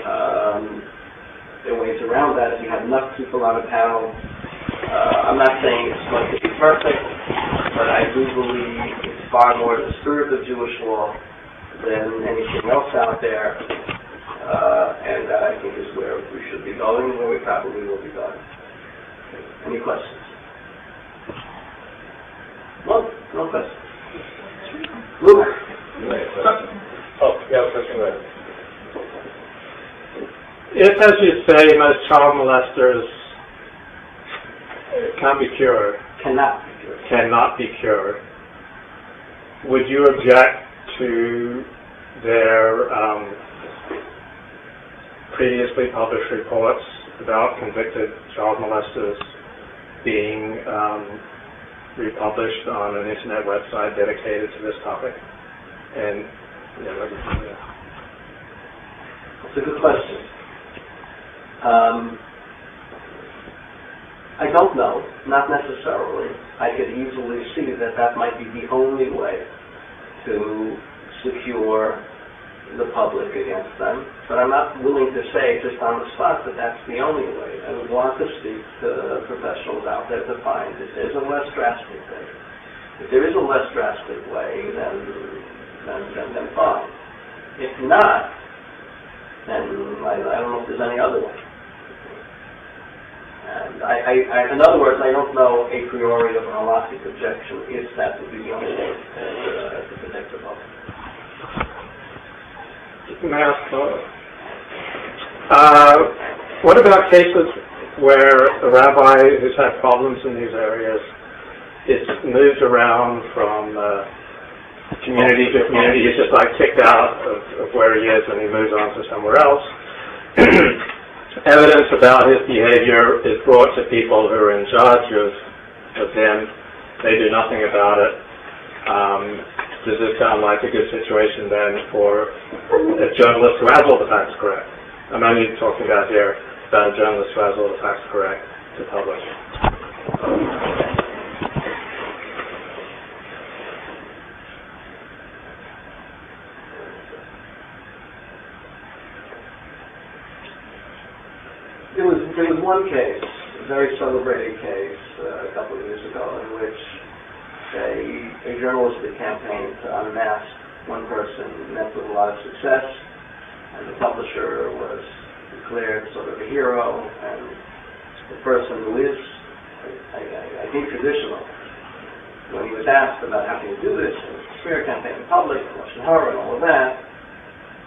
There are ways around that. If you have enough people on a panel, I'm not saying it's going to be perfect, but I do believe it's far more the spirit of Jewish law than anything else out there, and that I think is where we should be going, where we probably will be going. Any questions? No questions. Luke? Oh, yeah, question right. If, as you say, most child molesters can't be cured, cannot be cured, would you object to their previously published reports about convicted child molesters being republished on an internet website dedicated to this topic? And That's a good question. I don't know, not necessarily. I could easily see that that might be the only way to secure the public against them, but I'm not willing to say just on the spot that that's the only way. I would want to speak to professionals out there to find if there's a less drastic way. If there is a less drastic way, then fine. If not, then I don't know if there's any other way. And in other words, I don't know a priori of an elastic objection if that would be the only way to protect the public. May I ask, what about cases where a rabbi who's had problems in these areas is moved around from community to community? He's just like kicked out of where he is and he moves on to somewhere else. Evidence about his behavior is brought to people who are in charge of him. They do nothing about it. Does this sound like a good situation then for a journalist who has all the facts correct? I'm only talking about here about a journalist who has all the facts correct to publish. There was one case, a very celebrated case, a couple of years ago, in which a journalistic campaign to unmask one person met with a lot of success, and the publisher was declared sort of a hero, and the person who is, I think, traditional, when he was asked about how can you do this, and smear campaign in public, and Russian horror and all of that,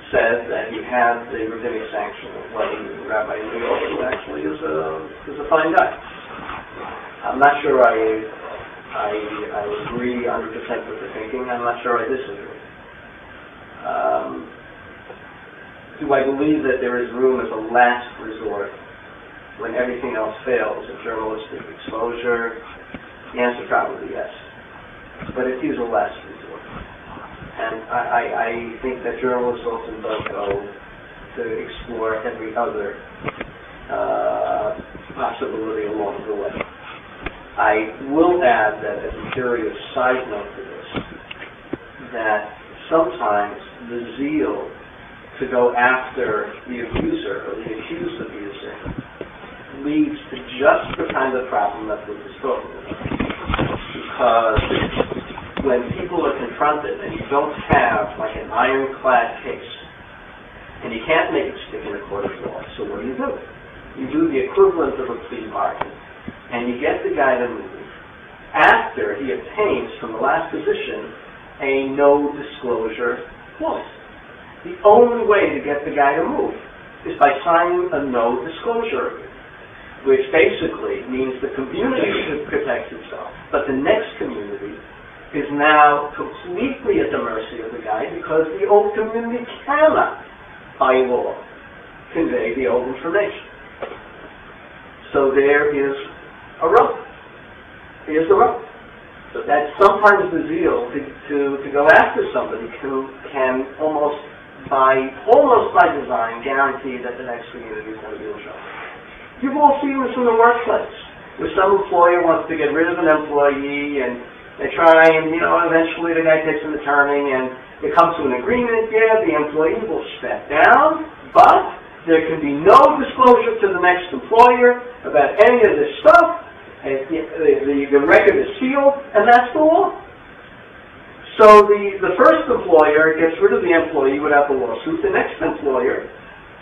said that he had the rabbinic sanction of what the rabbi in New York who actually is a fine guy. I'm not sure I agree 100% with the thinking. I'm not sure I disagree. Do I believe that there is room as a last resort when everything else fails of journalistic exposure? The answer probably yes. But it is a last resort. And I think that journalists often don't go to explore every other possibility along the way. I will add that as a curious side note to this, that sometimes the zeal to go after the abuser or the accused abuser leads to just the kind of problem that we're talking about. Because when people are confronted and you don't have like an ironclad case, and you can't make it stick in a court of law, so what do? You do the equivalent of a plea bargain, and you get the guy to move after he obtains from the last position a no-disclosure clause. The only way to get the guy to move is by signing a no-disclosure agreement, which basically means the community should protect itself, but the next community is now completely at the mercy of the guy because the old community cannot, by law, convey the old information. So there is a rope. Here's the rope. So that sometimes the zeal to go after somebody who can almost by design guarantee that the next community is going to be in trouble. You've all seen this in the workplace, where some employer wants to get rid of an employee and they try and, eventually the guy takes an attorney and it comes to an agreement. Yeah, the employee will step down, but there can be no disclosure to the next employer about any of this stuff, and the record is sealed, and that's the law. So the first employer gets rid of the employee without the lawsuit. The next employer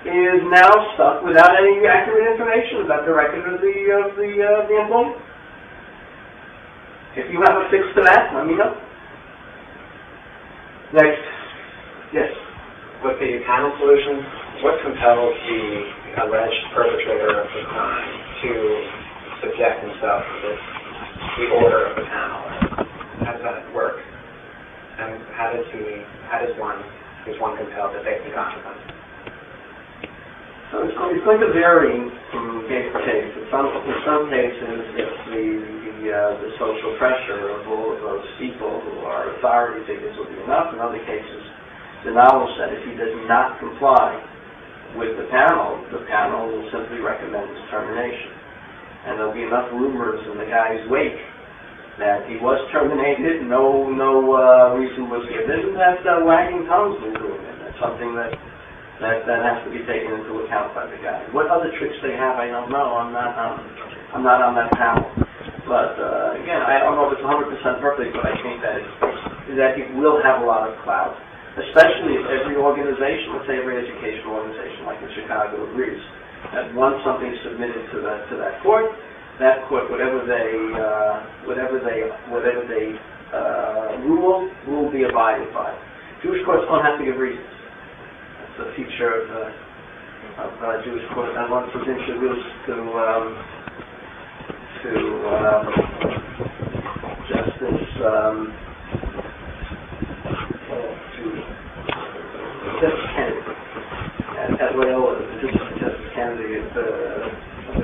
is now stuck without any accurate information about the record of the employee. If you have a fix to that, let me know. Next. Yes. With the panel solution, what compels the alleged perpetrator of the crime to subject himself to the order of the panel? How does that work? And how is one compelled to take the consequence? So it's going to vary from case to case. In some cases, if the social pressure of all of those people who are authority figures will be enough. In other cases, the novel said if he does not comply with the panel will simply recommend his termination. And there'll be enough rumors in the guy's wake that he was terminated, no reason was given, that wagging tongues will ruin him. That's something that has to be taken into account by the guy. What other tricks they have, I don't know. I'm not on that panel. But again, I don't know if it's 100% perfect, but I think that it will have a lot of clout, especially if every organization, let's say every educational organization, like in Chicago, agrees that once something's submitted to that court, whatever they rule will be abided by. Jewish courts don't have to give reasons. That's a feature of Jewish courts. I once was introduced to Justice Kennedy at Loyola, Justice Kennedy of the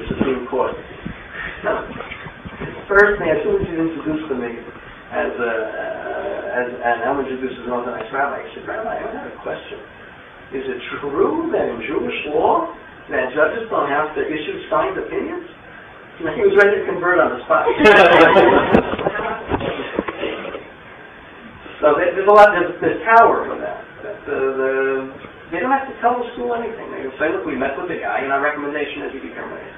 Supreme Court. First thing, as soon as he introduced to me and I'm introduced as an Orthodox rabbi, I said, Rabbi, I have a question. Is it true that in Jewish law that judges don't have to issue signed opinions? He was ready to convert on the spot. So there's power for that. They don't have to tell the school anything. They can say, look, we met with the guy, and our recommendation is you be terminated.